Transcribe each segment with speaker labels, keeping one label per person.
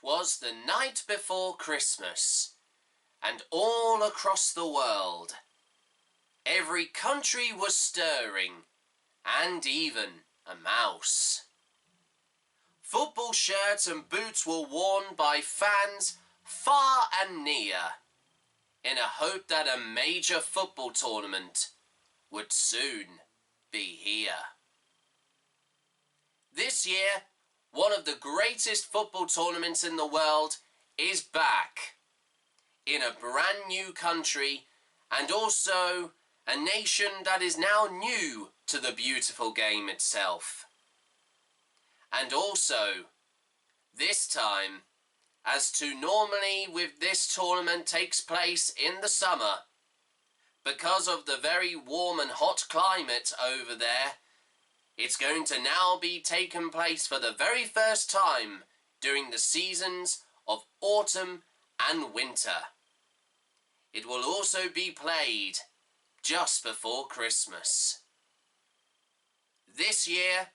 Speaker 1: was the night before Christmas, and all across the world, every country was stirring, and even a mouse. Football shirts and boots were worn by fans far and near, in a hope that a major football tournament would soon be here. This year, one of the greatest football tournaments in the world is back, in a brand new country, and also a nation that is now new to the beautiful game itself. And also, this time, as to normally with this tournament takes place in the summer, because of the very warm and hot climate over there, it's going to now be taken place for the very first time during the seasons of autumn and winter. It will also be played just before Christmas. This year,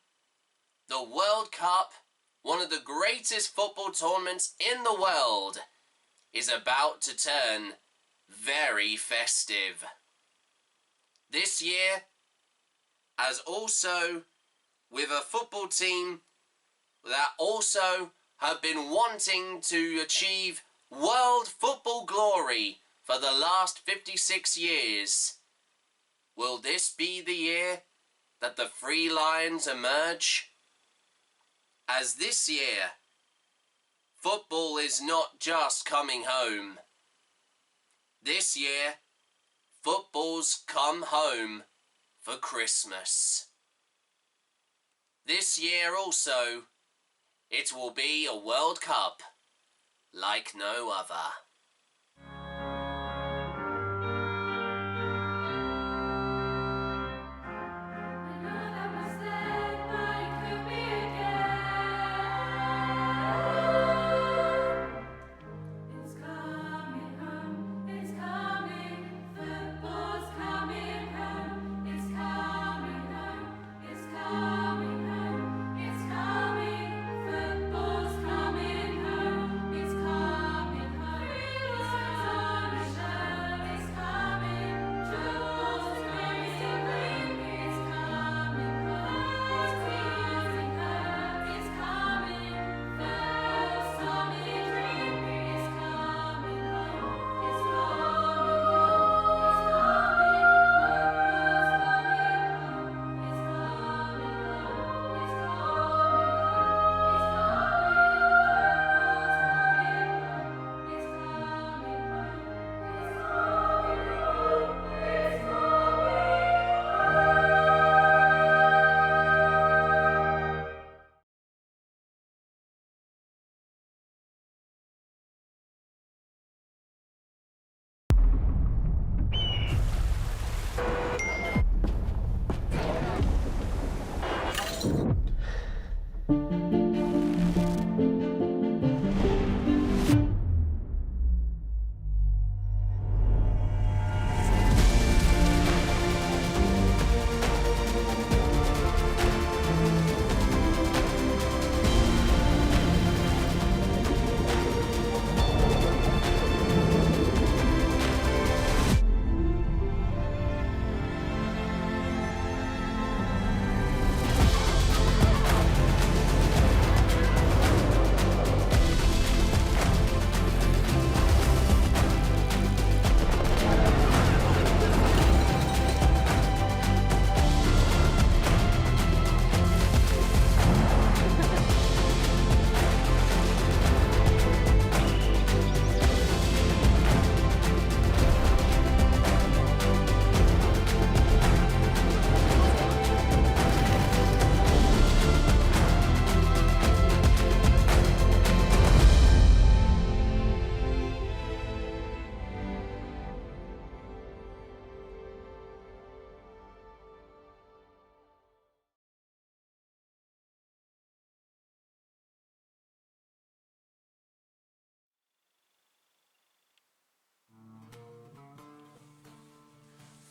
Speaker 1: the World Cup, one of the greatest football tournaments in the world, is about to turn very festive. This year, as also with a football team that also have been wanting to achieve world football glory for the last 56 years, will this be the year that the Three Lions emerge? As this year, football is not just coming home. This year, football's come home for Christmas. This year also, it will be a World Cup like no other.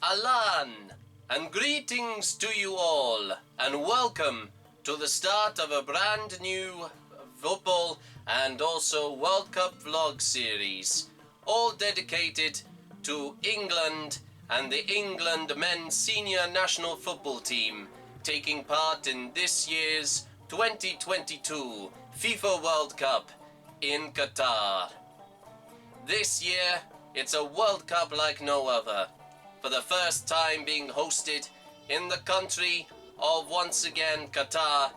Speaker 1: Alan, and greetings to you all, and welcome to the start of a brand new football and also World Cup vlog series, all dedicated to England and the England men's senior national football team taking part in this year's 2022 FIFA World Cup in Qatar. This year, it's a World Cup like no other, for the first time being hosted in the country of, once again, Qatar,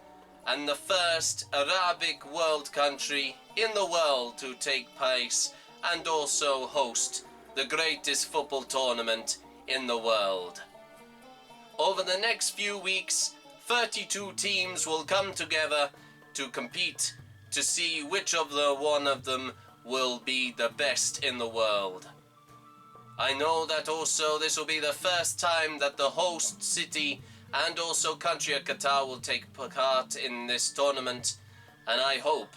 Speaker 1: and the first Arabic world country in the world to take place and also host the greatest football tournament in the world. Over the next few weeks, 32 teams will come together to compete to see which of the one of them will be the best in the world. I know that also this will be the first time that the host city and also country of Qatar will take part in this tournament, and I hope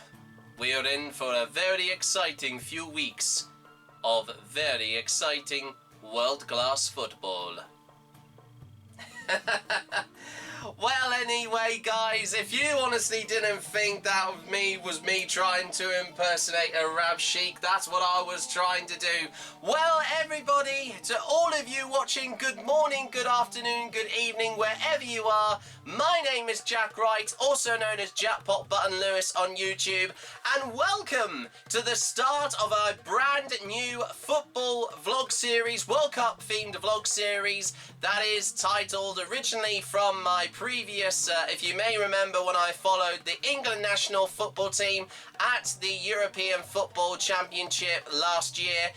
Speaker 1: we are in for a very exciting few weeks of very exciting world-class football. Well, anyway, guys, if you honestly didn't think that was me trying to impersonate a Arab Sheikh, that's what I was trying to do. Well, everybody, to all of you watching, good morning, good afternoon, good evening, wherever you are. My name is Jack Wright, also known as Jackpot Button Lewis on YouTube, and welcome to the start of our brand new football vlog series, World Cup themed vlog series, that is titled originally from my previous, if you may remember when I followed the England national football team at the European Football Championship last year,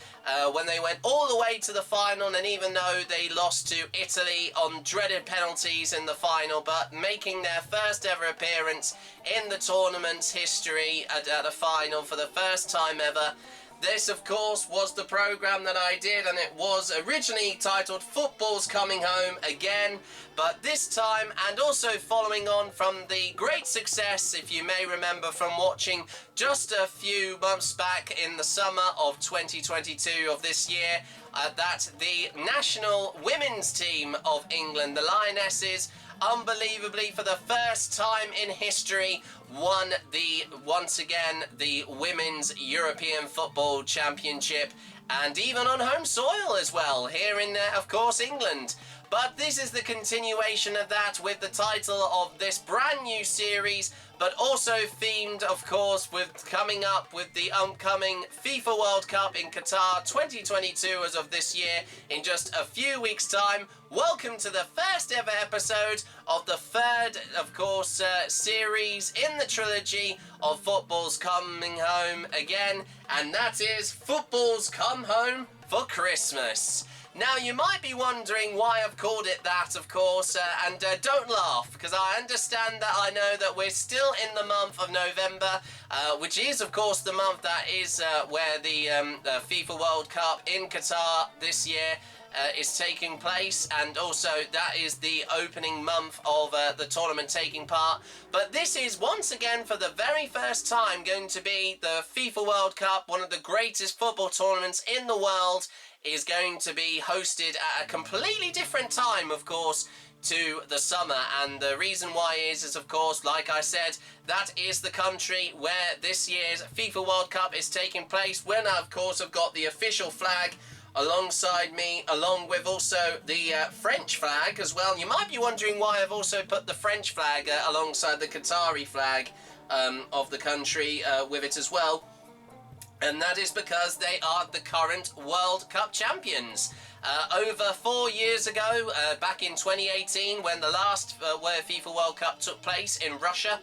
Speaker 1: when they went all the way to the final, and even though they lost to Italy on dreaded penalties in the final, but making their first ever appearance in the tournament's history at a final for the first time ever. This, of course, was the programme that I did, and it was originally titled Football's Coming Home Again, but this time, and also following on from the great success, if you may remember from watching just a few months back in the summer of 2022 of this year, that the national women's team of England, the Lionesses, unbelievably for the first time in history won once again the Women's European Football Championship, and even on home soil as well, here in of course England. But this is the continuation of that with the title of this brand new series, but also themed, of course, with coming up with the upcoming FIFA World Cup in Qatar 2022 as of this year in just a few weeks' time. Welcome to the first ever episode of the third, of course, series in the trilogy of Football's Coming Home Again, and that is Football's Come Home for Christmas. Now, you might be wondering why I've called it that, of course, and don't laugh, because I understand that I know that we're still in the month of November, which is, of course, the month that is where the FIFA World Cup in Qatar this year is taking place, and also that is the opening month of the tournament taking part. But this is, once again, for the very first time, going to be the FIFA World Cup, one of the greatest football tournaments in the world, is going to be hosted at a completely different time, of course, to the summer. And the reason why is of course, like I said, that is the country where this year's FIFA World Cup is taking place. When I, of course, have got the official flag alongside me, along with also the French flag as well. You might be wondering why I've also put the French flag alongside the Qatari flag of the country with it as well. And that is because they are the current World Cup champions. Over 4 years ago, back in 2018, when the last FIFA World Cup took place in Russia,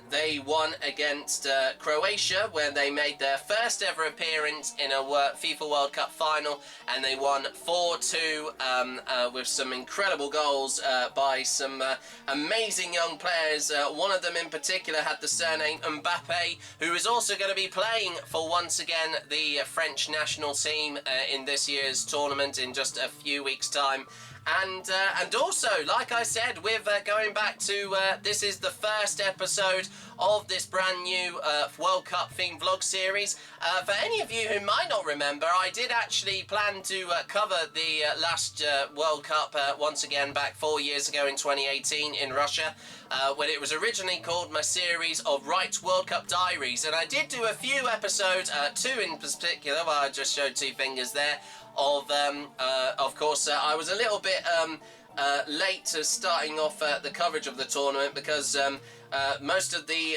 Speaker 1: they won against Croatia, where they made their first ever appearance in a FIFA World Cup final, and they won 4-2 with some incredible goals by some amazing young players. One of them in particular had the surname Mbappe, who is also going to be playing for, once again, the French national team in this year's tournament in just a few weeks' time. And also, like I said, with going back to this is the first episode of this brand new World Cup themed vlog series. For any of you who might not remember, I did actually plan to cover the last World Cup once again back 4 years ago in 2018 in Russia, when it was originally called my series of Wright's World Cup Diaries. And I did do a few episodes, 2 in particular, where I just showed 2 fingers there, of course, I was a little bit late to starting off the coverage of the tournament because most of the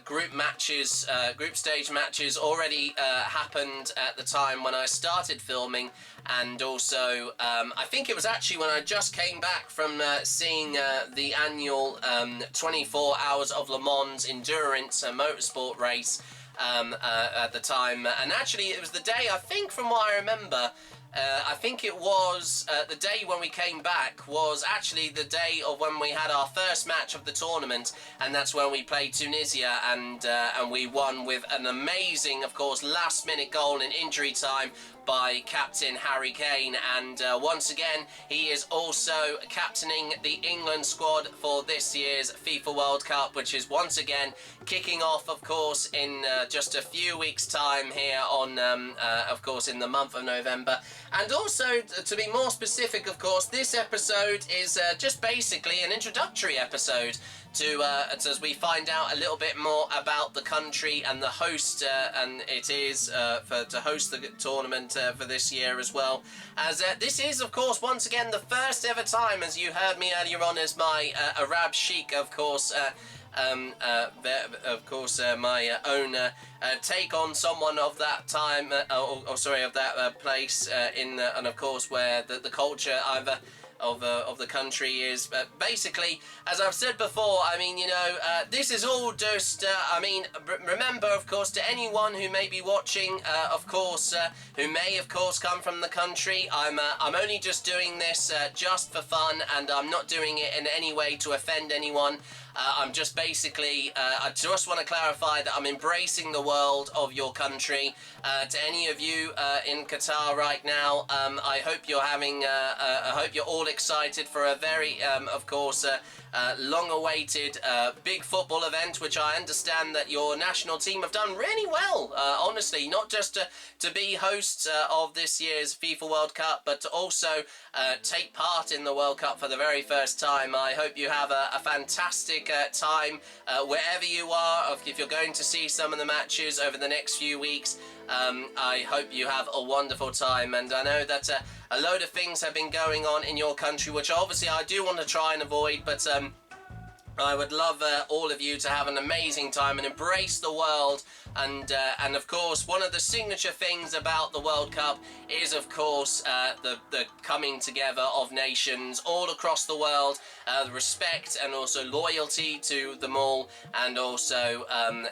Speaker 1: group stage matches already happened at the time when I started filming, and also I think it was actually when I just came back from seeing the annual 24 Hours of Le Mans endurance motorsport race at the time, and actually it was the day, I think from what I remember, I think it was the day when we came back was actually the day of when we had our first match of the tournament, and that's when we played Tunisia, and we won with an amazing, of course, last-minute goal in injury time by Captain Harry Kane. And once again, he is also captaining the England squad for this year's FIFA World Cup, which is once again kicking off, of course, in just a few weeks' time here on, of course, in the month of November. And also, to be more specific, of course, this episode is just basically an introductory episode to as we find out a little bit more about the country and the host, and it is to host the tournament for this year as well. As this is, of course, once again the first ever time, as you heard me earlier on, as my Arab Sheikh, of course. My own take on someone of that time, of that place, and of course where the culture either of the country is. Basically, as I've said before, I mean, you know, this is all just, I mean, remember, of course, to anyone who may be watching, of course, who may, of course, come from the country, I'm only just doing this just for fun, and I'm not doing it in any way to offend anyone. I'm just basically, I just want to clarify that I'm embracing the world of your country. To any of you in Qatar right now, I hope you're having, I hope you're all excited for a very, of course, long-awaited big football event, which I understand that your national team have done really well, honestly, not just to be hosts of this year's FIFA World Cup, but to also take part in the World Cup for the very first time. I hope you have a fantastic time wherever you are. If you're going to see some of the matches over the next few weeks, I hope you have a wonderful time. And I know that a load of things have been going on in your country, which obviously I do want to try and avoid, but I would love all of you to have an amazing time and embrace the world. And of course, one of the signature things about the World Cup is, of course, the coming together of nations all across the world, the respect and also loyalty to them all, and also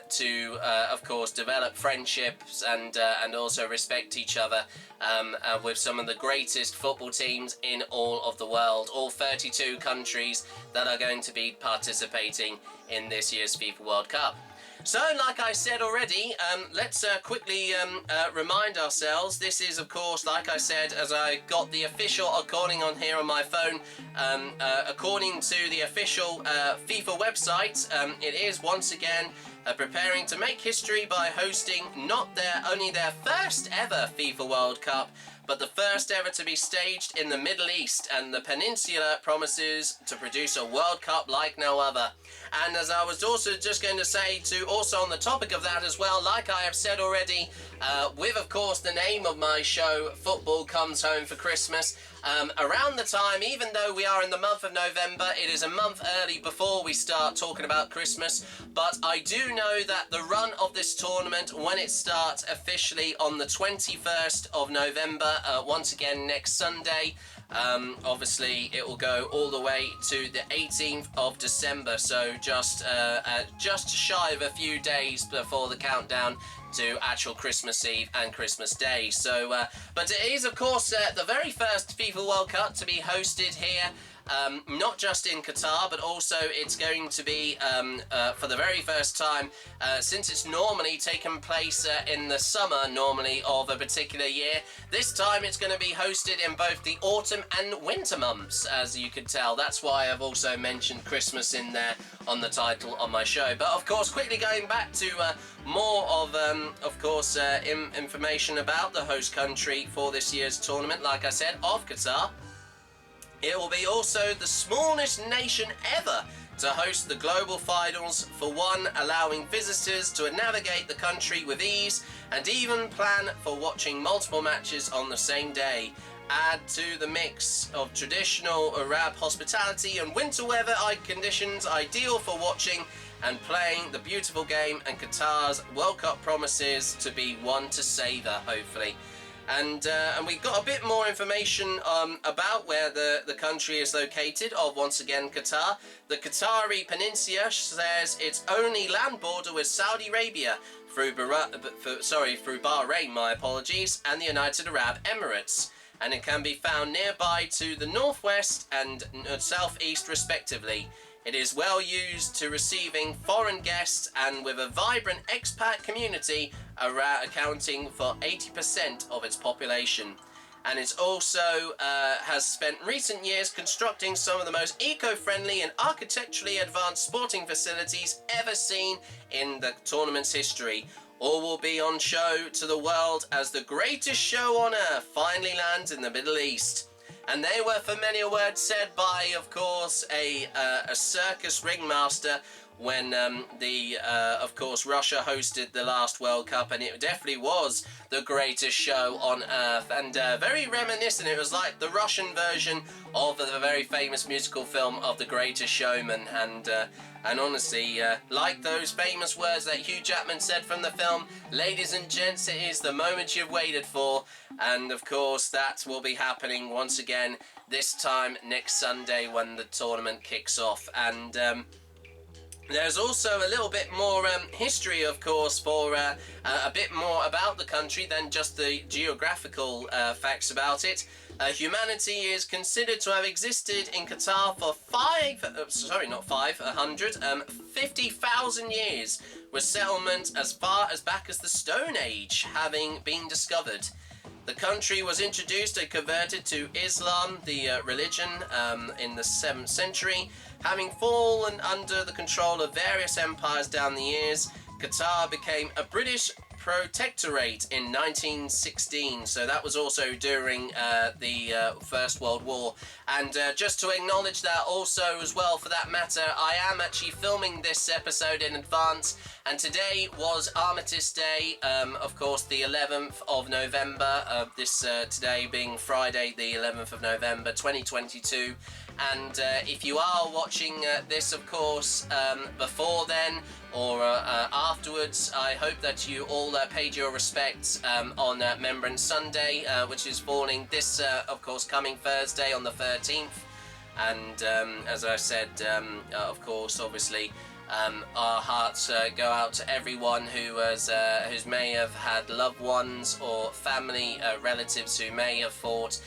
Speaker 1: to, of course, develop friendships and also respect each other with some of the greatest football teams in all of the world, all 32 countries that are going to be participating in this year's FIFA World Cup. So, like I said already, let's quickly remind ourselves. This is, of course, like I said, as I got the official according on here on my phone, according to the official FIFA website, it is once again preparing to make history by hosting not only their first ever FIFA World Cup, but the first ever to be staged in the Middle East, and the peninsula promises to produce a World Cup like no other. And as I was also just going to say, also on the topic of that as well, like I have said already, with of course the name of my show, Football Comes Home for Christmas, around the time, even though we are in the month of November, it is a month early before we start talking about Christmas, but I do know that the run of this tournament, when it starts officially on the 21st of November, once again next Sunday, obviously it will go all the way to the 18th of December, so just shy of a few days before the countdown to actual Christmas Eve and Christmas Day. So, but it is, of course, the very first FIFA World Cup to be hosted here not just in Qatar, but also it's going to be for the very first time, since it's normally taken place in the summer normally of a particular year. This time it's going to be hosted in both the autumn and winter months, as you could tell. That's why I've also mentioned Christmas in there on the title of my show. But of course, quickly going back to more of course, information about the host country for this year's tournament, like I said, of Qatar. It will be also the smallest nation ever to host the global finals, for one, allowing visitors to navigate the country with ease and even plan for watching multiple matches on the same day. Add to the mix of traditional Arab hospitality and winter weather conditions ideal for watching and playing the beautiful game, and Qatar's World Cup promises to be one to savour, hopefully. And we've got a bit more information about where the country is located, of once again Qatar. The Qatari Peninsula shares its only land border with Saudi Arabia through Bahrain, my apologies, and the United Arab Emirates. And it can be found nearby to the northwest and southeast respectively. It is well used to receiving foreign guests and with a vibrant expat community accounting for 80% of its population. And it also has spent recent years constructing some of the most eco-friendly and architecturally advanced sporting facilities ever seen in the tournament's history. All will be on show to the world as the greatest show on earth finally lands in the Middle East. And they were familiar words said by, of course, a circus ringmaster when of course, Russia hosted the last World Cup, and it definitely was the greatest show on earth, and very reminiscent. It was like the Russian version of the very famous musical film of The Greatest Showman, and honestly, like those famous words that Hugh Jackman said from the film, ladies and gents, it is the moment you've waited for. And of course, that will be happening once again this time next Sunday when the tournament kicks off. And there's also a little bit more history, of course, for a bit more about the country than just the geographical facts about it. Humanity is considered to have existed in Qatar for 50,000 years, with settlement as far as back as the Stone Age having been discovered. The country was introduced and converted to Islam, the religion, in the 7th century. Having fallen under the control of various empires down the years, Qatar became a British protectorate in 1916, so that was also during the First World War. And just to acknowledge that also as well, for that matter, I am actually filming this episode in advance, and today was Armistice Day, of course the 11th of November, today being Friday the 11th of November 2022. And if you are watching this, of course, before then or afterwards, I hope that you all paid your respects on Remembrance Sunday, which is falling this, of course, coming Thursday on the 13th. And as I said, of course, obviously, our hearts go out to everyone who may have had loved ones or family relatives who may have fought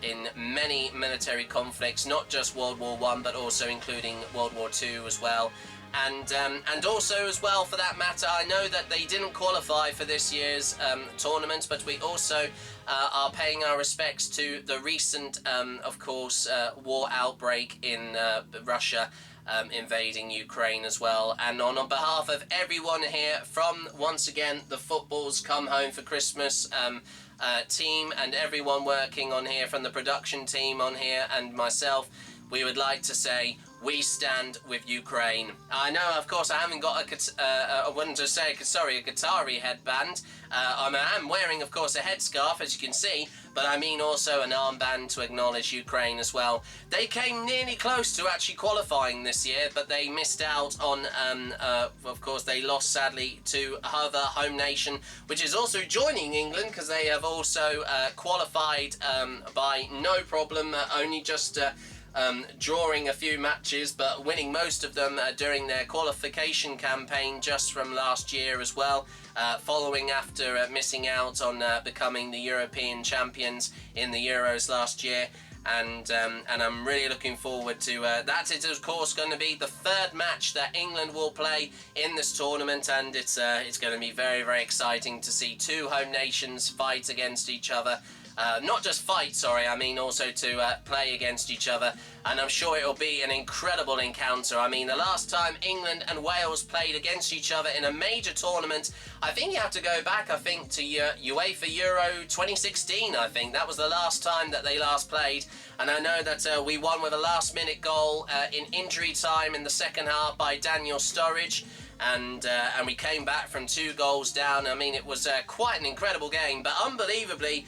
Speaker 1: in many military conflicts, not just World War I, but also including World War II as well. And also as well, for that matter, I know that they didn't qualify for this year's tournament, but we also are paying our respects to the recent, of course, war outbreak in Russia, invading Ukraine as well. And on behalf of everyone here from, once again, the Footballs Come Home for Christmas team and everyone working on here, from the production team on here and myself, we would like to say, we stand with Ukraine. I know, of course, I haven't got a Qatari headband. I am wearing, of course, a headscarf, as you can see, but I mean also an armband to acknowledge Ukraine as well. They came nearly close to actually qualifying this year, but they missed out on, of course, they lost sadly to other home nation, which is also joining England, because they have also qualified by no problem, only just drawing a few matches, but winning most of them during their qualification campaign just from last year as well, following after missing out on becoming the European champions in the Euros last year. and I'm really looking forward to that. It's of course going to be the third match that England will play in this tournament, and it's going to be very, very exciting to see two home nations fight against each other. Not just fight, sorry, I mean also to play against each other, and I'm sure it'll be an incredible encounter. I mean, the last time England and Wales played against each other in a major tournament, I think you have to go back, I think, to UEFA Euro 2016, I think. That was the last time that they last played, and I know that we won with a last-minute goal in injury time in the second half by Daniel Sturridge. And we came back from 2 goals down. I mean, it was quite an incredible game, but unbelievably,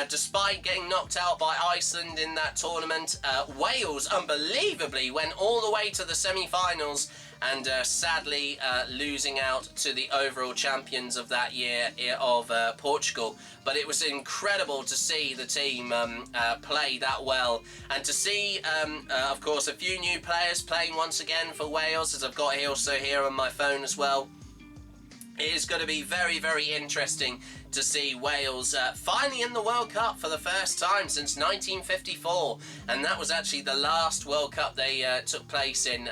Speaker 1: despite getting knocked out by Iceland in that tournament, Wales unbelievably went all the way to the semi-finals, and sadly losing out to the overall champions of that year of Portugal. But it was incredible to see the team play that well, and to see, of course, a few new players playing once again for Wales, as I've got here on my phone as well. It is going to be very, very interesting to see Wales finally in the World Cup for the first time since 1954, and that was actually the last World Cup they took place in,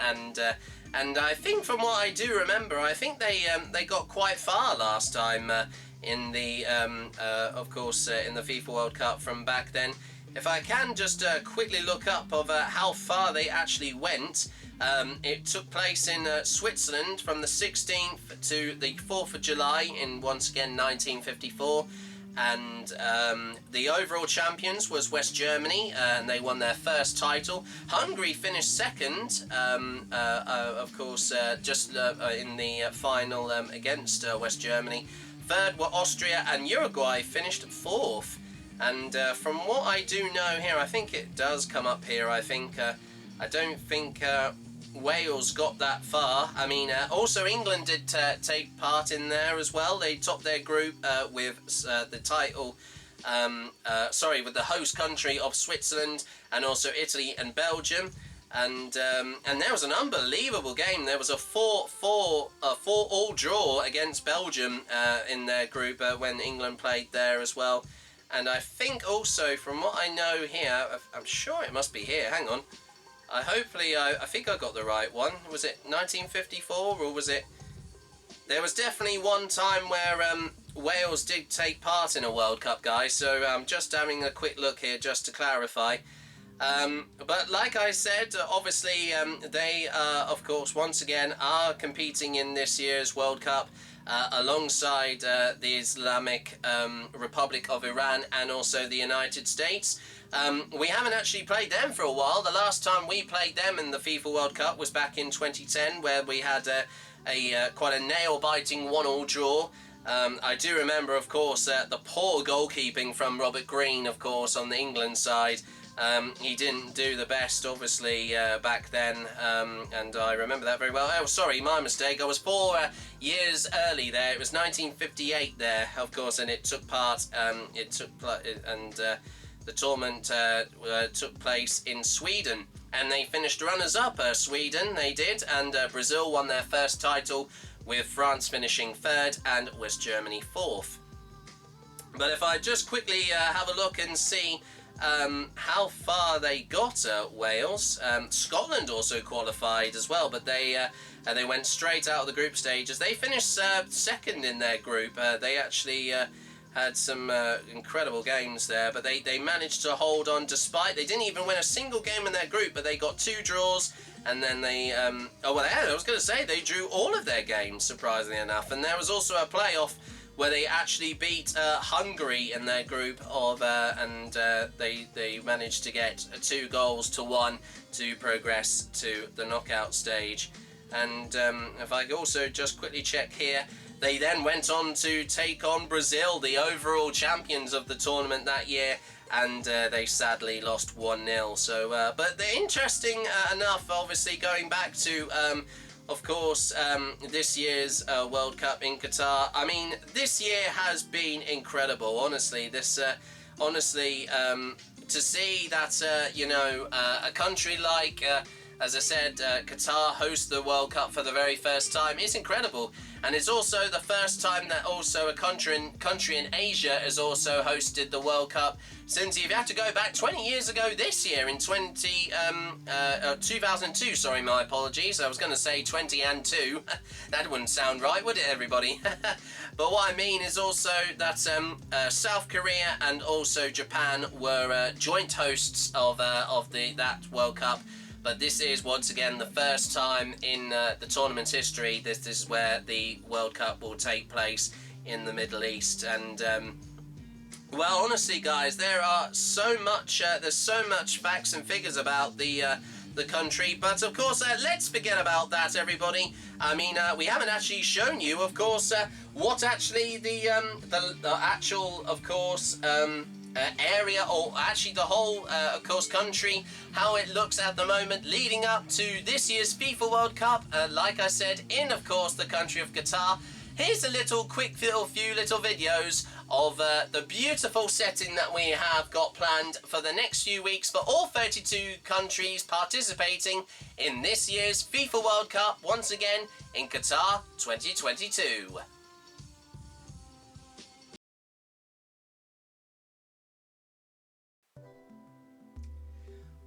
Speaker 1: and I think from what I do remember, I think they got quite far last time in the, of course, in the FIFA World Cup from back then. If I can just quickly look up of how far they actually went. It took place in Switzerland from the 16th to the 4th of July in, once again, 1954. And the overall champions was West Germany, and they won their first title. Hungary finished second, of course, just in the final against West Germany. Third were Austria, and Uruguay finished fourth. And from what I do know here, I think it does come up here. I don't think Wales got that far. I mean, also England did take part in there as well. They topped their group with the title, with the host country of Switzerland, and also Italy and Belgium. And there was an unbelievable game. There was a 4-4 draw against Belgium in their group when England played there as well. And I think also, from what I know here, I'm sure it must be here. Hang on. I think I got the right one. Was it 1954 or was it? There was definitely one time where Wales did take part in a World Cup, guys. So I'm just having a quick look here just to clarify. But like I said, obviously they, of course, once again are competing in this year's World Cup alongside the Islamic Republic of Iran and also the United States. We haven't actually played them for a while. The last time we played them in the FIFA World Cup was back in 2010, where we had quite a nail-biting 1-1 draw. I do remember, of course, the poor goalkeeping from Robert Green, of course, on the England side. He didn't do the best, obviously, back then, and I remember that very well. Oh, sorry, my mistake. I was 4 years early there. It was 1958 there, of course, and it took part. The tournament took place in Sweden, and they finished runners-up. Sweden, they did, and Brazil won their first title, with France finishing third and West Germany fourth. But if I just quickly have a look and see how far they got, Wales. Scotland also qualified as well, but they went straight out of the group stages. They finished second in their group. They actually had some incredible games there, but they managed to hold on despite they didn't even win a single game in their group, but they got 2 draws, and then they I was going to say they drew all of their games, surprisingly enough. And there was also a playoff where they actually beat Hungary in their group of, and they managed to get 2-1 to progress to the knockout stage. And if I also just quickly check here, they then went on to take on Brazil, the overall champions of the tournament that year, and they sadly lost 1-0. So, but they're interesting enough, obviously, going back to of course, this year's World Cup in Qatar. I mean, this year has been incredible, honestly. To see that, a country like as I said, Qatar hosts the World Cup for the very first time. It's incredible, and it's also the first time that also a country in Asia has also hosted the World Cup, since you've had to go back 20 years ago this year in 2002. Sorry, my apologies. I was going to say 20 and 2. That wouldn't sound right, would it, everybody? But what I mean is also that South Korea and also Japan were joint hosts of that World Cup. But this is once again the first time in the tournament's history. This is where the World Cup will take place in the Middle East. And well, honestly, guys, there are there's so much facts and figures about the country, but of course, let's forget about that, everybody. I mean, we haven't actually shown you, of course, what actually the actual, of course, area, or actually the whole, of course, country, how it looks at the moment leading up to this year's FIFA World Cup. Like I said, in, of course, the country of Qatar. Here's a few little videos of the beautiful setting that we have got planned for the next few weeks for all 32 countries participating in this year's FIFA World Cup, once again in Qatar 2022.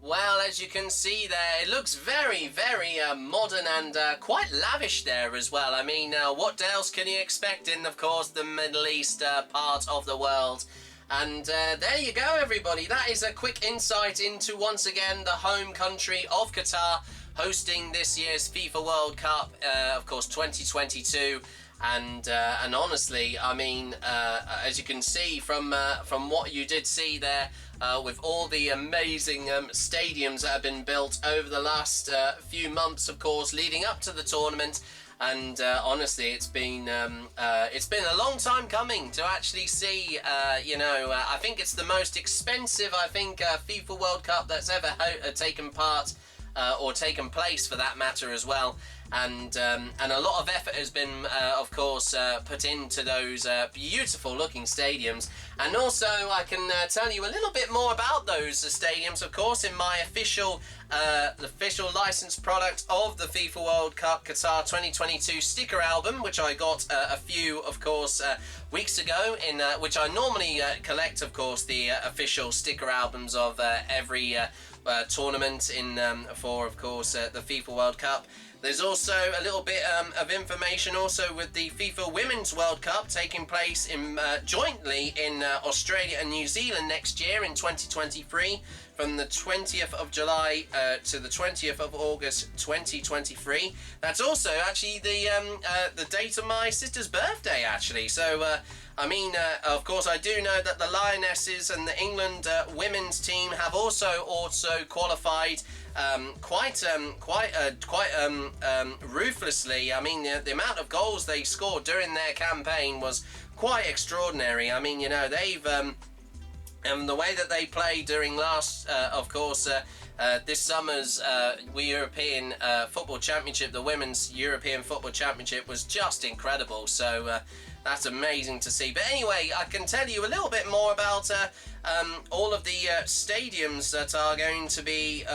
Speaker 1: Well, as you can see there, it looks very, very modern and quite lavish there as well. I mean, what else can you expect in, of course, the Middle East part of the world? And there you go, everybody. That is a quick insight into, once again, the home country of Qatar hosting this year's FIFA World Cup, of course, 2022. And honestly, I mean, as you can see from what you did see there, with all the amazing stadiums that have been built over the last few months, of course, leading up to the tournament. And honestly, it's been a long time coming to actually see. I think it's the most expensive, FIFA World Cup that's ever taken part or taken place, for that matter, as well. And a lot of effort has been, of course, put into those beautiful looking stadiums. And also, I can tell you a little bit more about those stadiums, of course, in my official licensed product of the FIFA World Cup Qatar 2022 sticker album, which I got a few, of course, weeks ago, in which I normally collect, of course, the official sticker albums of every tournament for, of course, the FIFA World Cup. There's also a little bit of information also with the FIFA Women's World Cup taking place jointly in Australia and New Zealand next year in 2023, from the 20th of July to the 20th of August 2023. That's also actually the date of my sister's birthday, actually. So of course, I do know that the Lionesses and the England women's team have also qualified quite ruthlessly. I mean, the amount of goals they scored during their campaign was quite extraordinary. I mean, they've and the way that they played during last, this summer's European Football Championship, the Women's European Football Championship, was just incredible. So that's amazing to see. But anyway, I can tell you a little bit more about all of the stadiums that are going to be,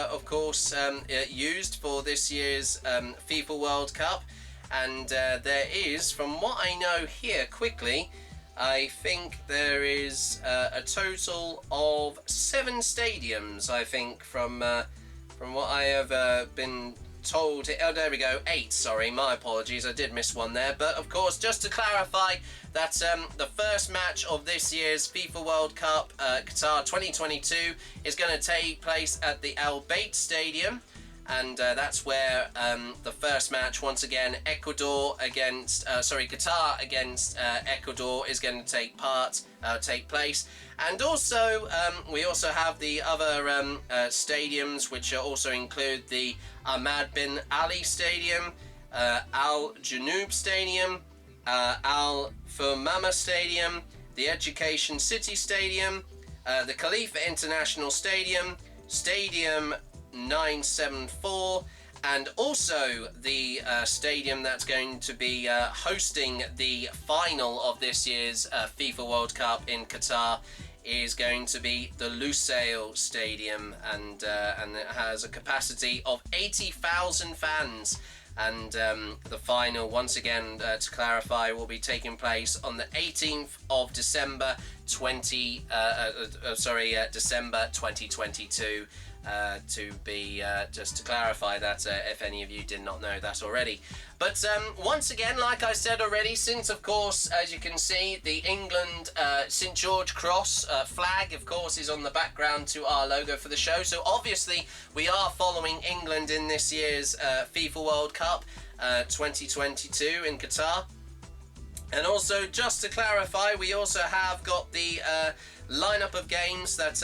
Speaker 1: used for this year's FIFA World Cup. And there is, from what I know here quickly, I think there is a total of 7 stadiums, I think, from what I have been told. Oh, there we go, 8, sorry, my apologies, I did miss one there. But of course, just to clarify, that the first match of this year's FIFA World Cup Qatar 2022 is going to take place at the Al Bayt Stadium. And that's where the first match, once again, Qatar against Ecuador, is going to take place. And also, we also have the other stadiums, which also include the Ahmad bin Ali Stadium, Al Janoub Stadium, Al Furmama Stadium, the Education City Stadium, the Khalifa International Stadium, Stadium 974, and also the stadium that's going to be hosting the final of this year's FIFA World Cup in Qatar is going to be the Lusail Stadium, and it has a capacity of 80,000 fans. And the final, once again, to clarify, will be taking place on the 18th of December, December 2022. To be just to clarify that, if any of you did not know that already. But once again, like I said already, since of course, as you can see, the England St George Cross flag, of course, is on the background to our logo for the show. So obviously, we are following England in this year's FIFA World Cup 2022 in Qatar. And also, just to clarify, we also have got the lineup of games that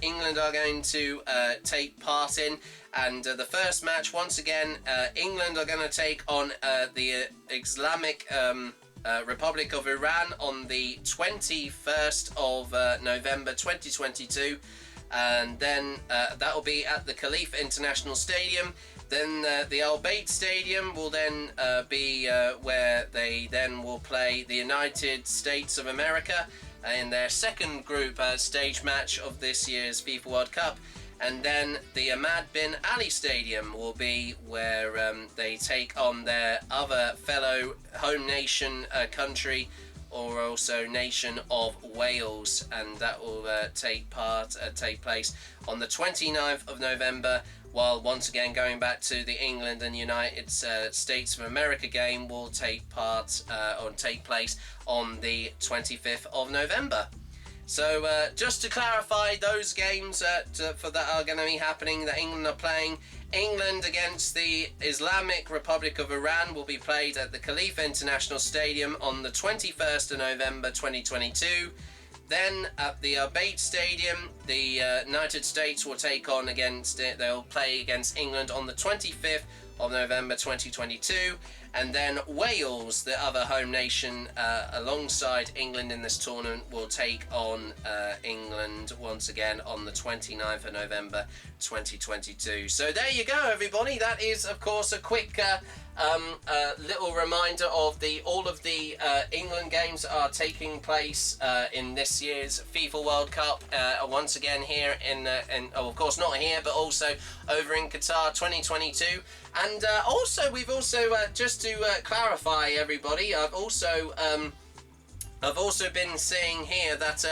Speaker 1: England are going to take part in. And the first match, once again, England are going to take on the Islamic Republic of Iran on the 21st of November 2022. And then that will be at the Khalifa International Stadium. Then the Al-Bayt Stadium will then be where they then will play the United States of America in their second group stage match of this year's FIFA World Cup. And then the Ahmad bin Ali Stadium will be where they take on their other fellow home nation country, or also nation of Wales, and that will take place on the 29th of November. While once again going back to the England and United States of America game will take place on the 25th of November. So just to clarify, those games for that are going to be happening, that England are playing. England against the Islamic Republic of Iran will be played at the Khalifa International Stadium on the 21st of November 2022. Then at the Al-Bayt Stadium, the United States will take on against it. They'll play against England on the 25th of November 2022. And then Wales, the other home nation alongside England in this tournament, will take on England once again on the 29th of November 2022. So there you go, everybody. That is, of course, a quick little reminder of all of the England games that are taking place in this year's FIFA World Cup. Once again here of course not here, but also over in Qatar 2022. And also, we've also just to clarify, everybody, I've also been seeing here that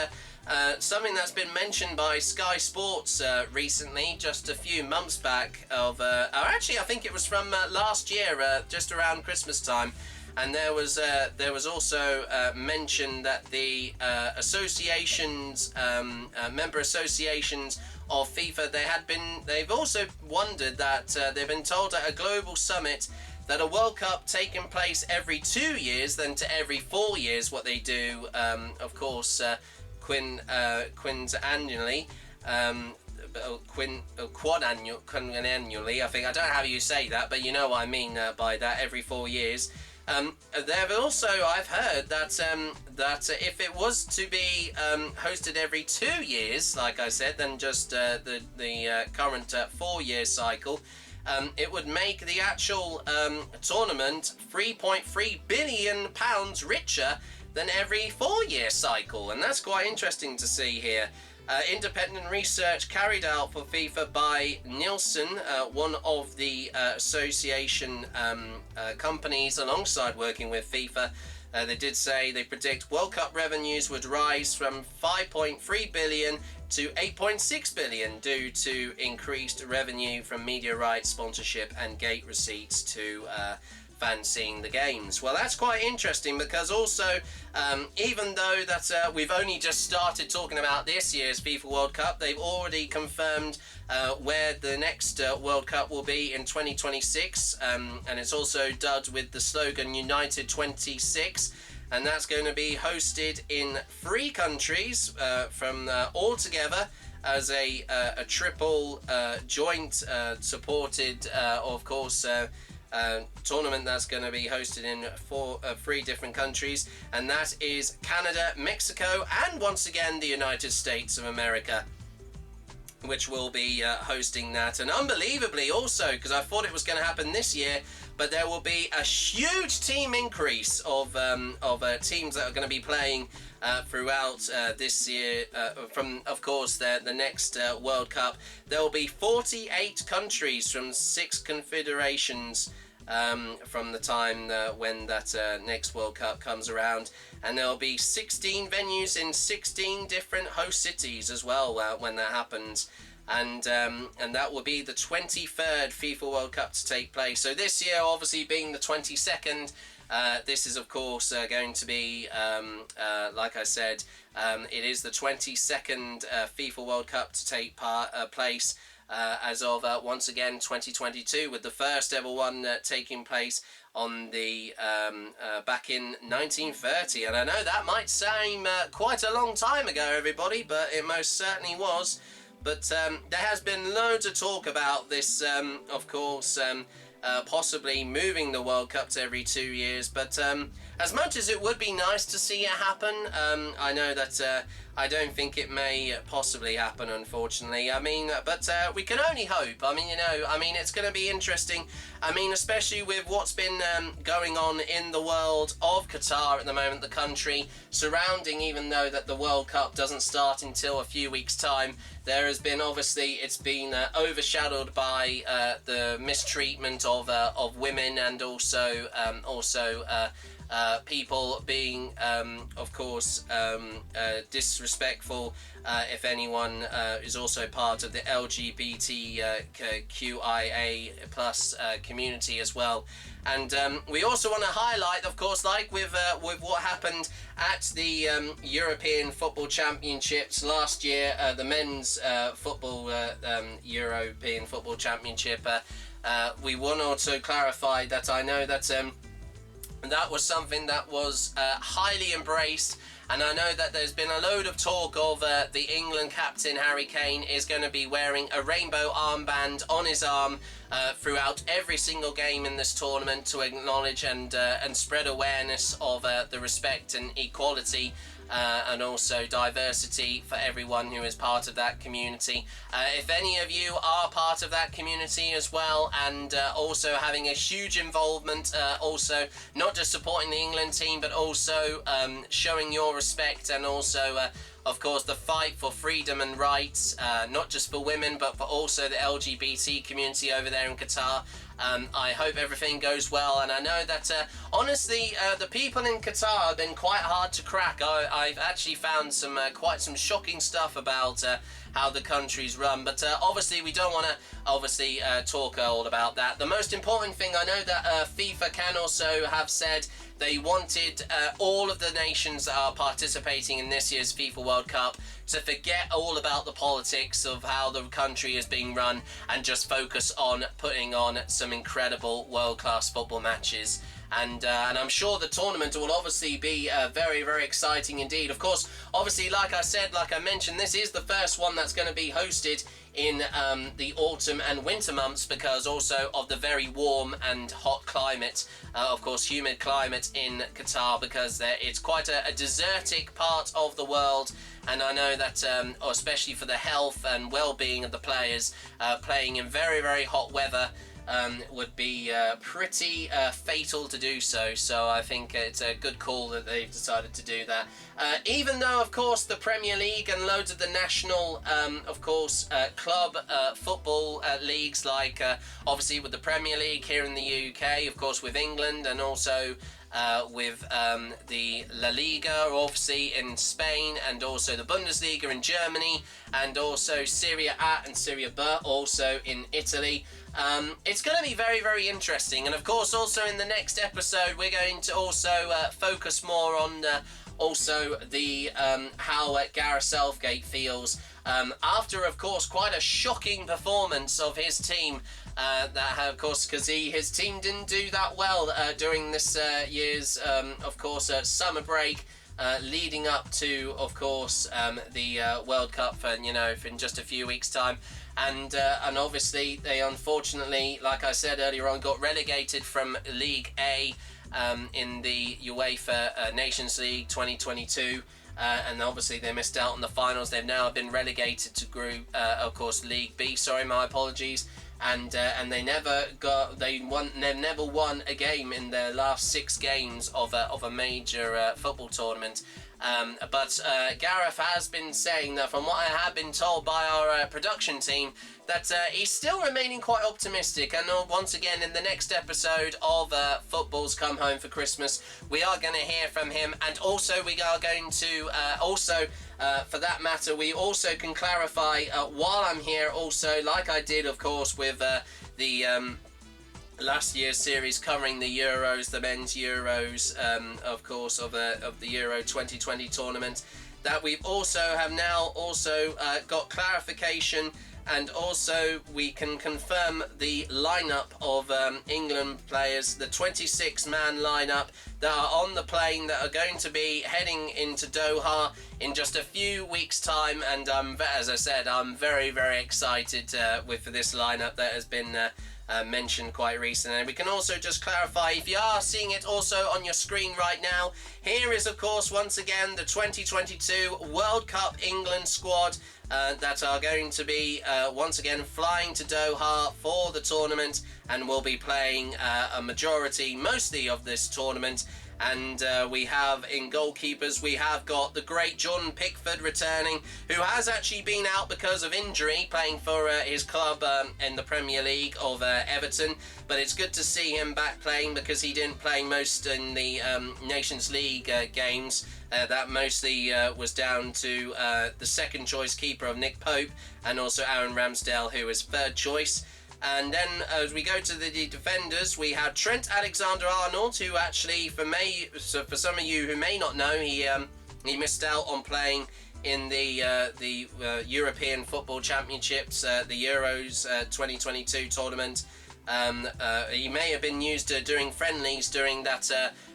Speaker 1: something that's been mentioned by Sky Sports recently, just a few months back, actually I think it was from last year, just around Christmas time, and there was also mention that the associations, member associations of FIFA, they've also wondered that they've been told at a global summit that a World Cup taking place every 2 years than to every 4 years, what they do, of course, quinannually, quadannually, I think. I don't know how you say that, but you know what I mean by that, every 4 years. They've also, I've heard that if it was to be hosted every 2 years, like I said, than just the current 4-year cycle, it would make the actual tournament £3.3 billion richer than every 4-year cycle, and that's quite interesting to see here. Independent research carried out for FIFA by Nielsen, one of the association companies alongside working with FIFA, they did say they predict World Cup revenues would rise from 5.3 billion to 8.6 billion due to increased revenue from media rights, sponsorship and gate receipts to fans seeing the games. Well, that's quite interesting, because also even though that we've only just started talking about this year's FIFA World Cup, they've already confirmed where the next World Cup will be in 2026, and it's also dubbed with the slogan United 26, and that's going to be hosted in 3 countries from all together as a triple joint supported, of course, tournament that's going to be hosted in 3 different countries, and that is Canada, Mexico, and once again the United States of America, which will be hosting that. And unbelievably also, because I thought it was going to happen this year, but there will be a huge team increase of teams that are going to be playing throughout this year. From, of course, the next World Cup, there will be 48 countries from 6 confederations from the time when that next World Cup comes around, and there will be 16 venues in 16 different host cities as well when that happens. And that will be the 23rd FIFA World Cup to take place. So this year, obviously being the 22nd, this is of course going to be, like I said, it is the 22nd FIFA World Cup to take place as of once again 2022, with the first ever one taking place on the back in 1930. And I know that might seem quite a long time ago, everybody, but it most certainly was. But there has been loads of talk about this, of course, possibly moving the World Cup to every 2 years. But as much as it would be nice to see it happen, I know that I don't think it may possibly happen, unfortunately. I mean, but we can only hope. I mean, it's going to be interesting. I mean, especially with what's been going on in the world of Qatar at the moment, the country surrounding, even though that the World Cup doesn't start until a few weeks' time. There has been, obviously, it's been overshadowed by the mistreatment of women, and also people being, of course, disrespectful if anyone is also part of the LGBTQIA plus community as well. And we also want to highlight, of course, like with what happened at the European Football Championships last year, the men's football European Football Championship, we want to also clarify that I know that that was something that was highly embraced, and I know that there's been a load of talk of the England captain Harry Kane is going to be wearing a rainbow armband on his arm throughout every single game in this tournament to acknowledge and spread awareness of the respect and equality and also diversity for everyone who is part of that community. If any of you are part of that community as well, and also having a huge involvement, also not just supporting the England team, but also showing your respect, and also of course the fight for freedom and rights, not just for women but for also the LGBT community over there in Qatar. I hope everything goes well, and I know that honestly the people in Qatar have been quite hard to crack. I've actually found some quite some shocking stuff about how the country's run, but obviously we don't want to talk all about that. The most important thing, I know that FIFA can also have said they wanted all of the nations that are participating in this year's FIFA World Cup to forget all about the politics of how the country is being run and just focus on putting on some incredible world-class football matches. And I'm sure the tournament will obviously be very, very exciting indeed. Of course, obviously, like I mentioned, this is the first one that's going to be hosted in the autumn and winter months, because also of the very warm and hot climate, of course humid climate in Qatar, because it's quite a desertic part of the world. And I know that especially for the health and well-being of the players, playing in very, very hot weather would be pretty fatal to do so. So I think it's a good call that they've decided to do that. Even though, of course, the Premier League and loads of the national, of course, club football leagues, like obviously with the Premier League here in the UK, of course with England, and also with the La Liga, obviously in Spain, and also the Bundesliga in Germany, and also Serie A and Serie B also in Italy. It's going to be very, very interesting. And of course, also in the next episode, we're going to also focus more on also the how Gareth Southgate feels after, of course, quite a shocking performance of his team. That, of course, because his team didn't do that well during this year's, of course, summer break. Leading up to, of course, the World Cup, and in just a few weeks' time, and obviously they unfortunately, like I said earlier on, got relegated from League A in the UEFA Nations League 2022. And obviously they missed out on the finals. They've now been relegated to Group, of course, League B. Sorry, my apologies. and they've never won a game in their last 6 games of a major football tournament. But Gareth has been saying that, from what I have been told by our production team, that he's still remaining quite optimistic. And once again, in the next episode of Football's Come Home for Christmas, we are going to hear from him. And also, we are going to for that matter, we also can clarify while I'm here, also, like I did, of course, with the last year's series covering the Euros, the men's Euros, of course, of the Euro 2020 tournament, that we've have now got clarification, and also we can confirm the lineup of England players, the 26-man lineup that are on the plane that are going to be heading into Doha in just a few weeks' time. And as I said, I'm very, very excited with this lineup that has been mentioned quite recently. And we can also just clarify, if you are seeing it also on your screen right now, here is, of course, once again, the 2022 World Cup England squad that are going to be once again flying to Doha for the tournament, and will be playing mostly of this tournament. And we have in goalkeepers, we have got the great Jordan Pickford returning, who has actually been out because of injury, playing for his club in the Premier League of Everton. But it's good to see him back playing, because he didn't play most in the Nations League games. That mostly was down to the second choice keeper of Nick Pope, and also Aaron Ramsdale, who is third choice. And then as we go to the defenders, we have Trent Alexander-Arnold, who actually, for some of you who may not know, he missed out on playing in the European Football Championships, the Euros 2022 tournament. He may have been used during friendlies during that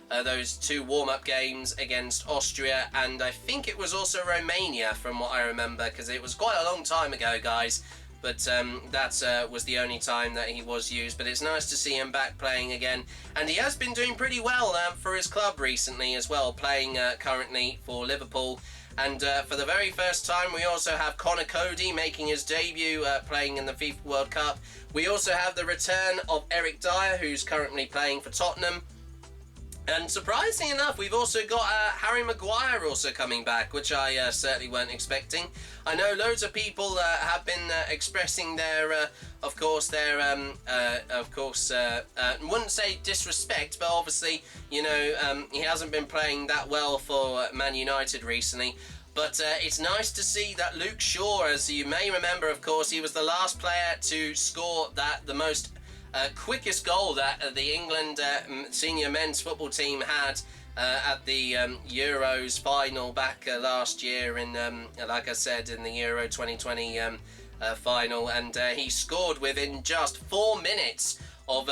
Speaker 1: those 2 warm-up games against Austria, and I think it was also Romania, from what I remember, because it was quite a long time ago, guys. But that was the only time that he was used. But it's nice to see him back playing again. And he has been doing pretty well for his club recently as well, playing currently for Liverpool. And for the very first time, we also have Connor Cody making his debut playing in the FIFA World Cup. We also have the return of Eric Dyer, who's currently playing for Tottenham. And surprisingly enough, we've also got Harry Maguire also coming back, which I certainly weren't expecting. I know loads of people have been expressing their, wouldn't say disrespect, but obviously, you know, he hasn't been playing that well for Man United recently. But it's nice to see that Luke Shaw, as you may remember, of course, he was the last player to score the most quickest goal that the England senior men's football team had at the Euros final back last year in, like I said, in the Euro 2020 final, and he scored within just 4 minutes of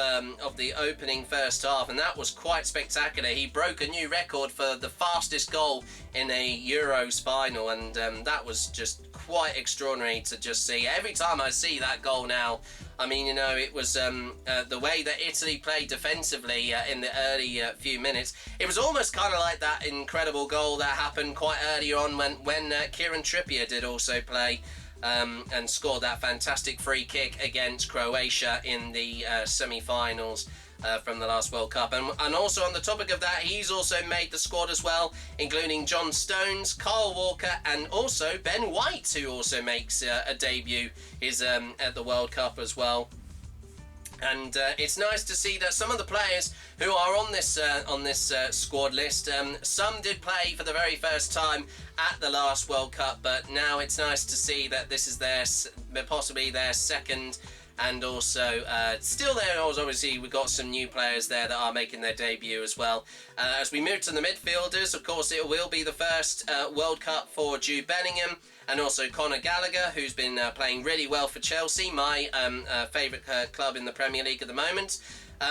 Speaker 1: the opening first half, and that was quite spectacular. He broke a new record for the fastest goal in a Euros final, and that was just quite extraordinary to just see. Every time I see that goal now, I mean, you know, it was the way that Italy played defensively in the early few minutes. It was almost kind of like that incredible goal that happened quite early on when Kieran Trippier did also play and scored that fantastic free kick against Croatia in the semi-finals from the last World Cup. And also on the topic of that, he's also made the squad as well, including John Stones, Kyle Walker, and also Ben White, who also makes a debut at the World Cup as well. And it's nice to see that some of the players who are on this squad list, some did play for the very first time at the last World Cup, but now it's nice to see that this is possibly their second. And also, still there, obviously, we've got some new players there that are making their debut as well. As we move to the midfielders, of course, it will be the first World Cup for Jude Bellingham, and also Conor Gallagher, who's been playing really well for Chelsea, my favourite club in the Premier League at the moment.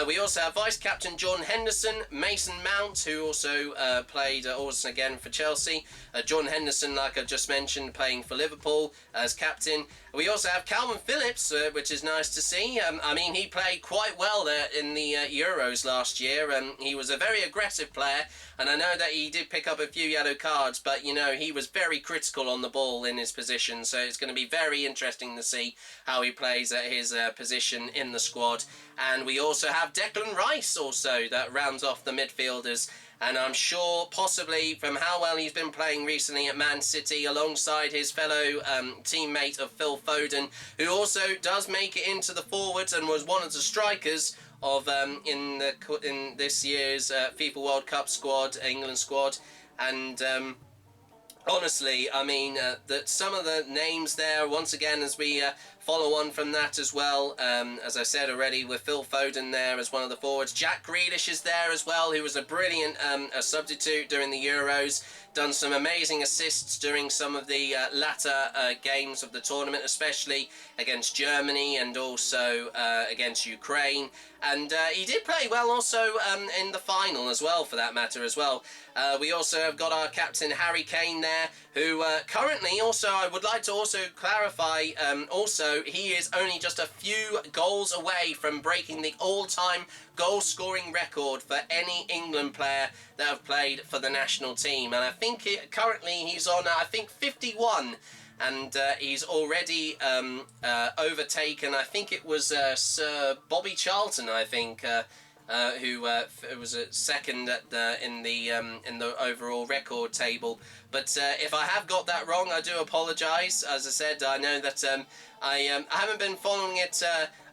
Speaker 1: We also have vice-captain Jordan Henderson, Mason Mount, who also played also again for Chelsea. Jordan Henderson, like I just mentioned, playing for Liverpool as captain. We also have Calvin Phillips, which is nice to see. I mean, he played quite well there in the Euros last year. He was a very aggressive player, and I know that he did pick up a few yellow cards, but, you know, he was very critical on the ball in his position, so it's going to be very interesting to see how he plays at his position in the squad. And we also have Declan Rice also that rounds off the midfielders. And I'm sure possibly from how well he's been playing recently at Man City alongside his fellow teammate of Phil Foden, who also does make it into the forwards and was one of the strikers of in this year's FIFA World Cup squad, England squad. And honestly, I mean, that some of the names there, once again, as we follow on from that as well, as I said already, with Phil Foden there as one of the forwards. Jack Grealish is there as well, who was a brilliant substitute during the Euros. Done some amazing assists during some of the latter games of the tournament, especially against Germany and also against Ukraine. And he did play well also in the final as well, for that matter as well. We also have got our captain Harry Kane there, who currently also, I would like to also clarify, also he is only just a few goals away from breaking the all-time goal-scoring record for any England player that have played for the national team. And I think currently he's on, I think, 51. And he's already overtaken, I think it was Sir Bobby Charlton, I think, who was second at in the overall record table. But if I have got that wrong, I do apologise. As I said, I know that I haven't been following it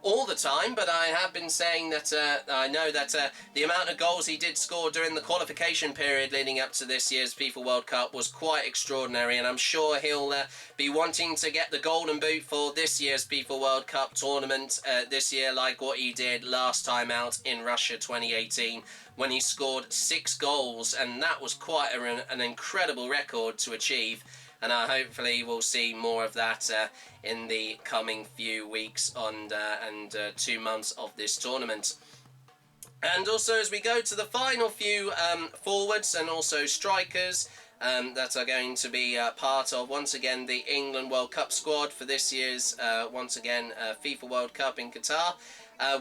Speaker 1: all the time, but I have been saying that I know that the amount of goals he did score during the qualification period leading up to this year's FIFA World Cup was quite extraordinary, and I'm sure he'll be wanting to get the golden boot for this year's FIFA World Cup tournament this year, like what he did last time out in Russia 2018, when he scored 6 goals, and that was quite an incredible record to achieve. And hopefully we'll see more of that in the coming few weeks and 2 months of this tournament. And also, as we go to the final few forwards and also strikers that are going to be part of, once again, the England World Cup squad for this year's, once again, FIFA World Cup in Qatar.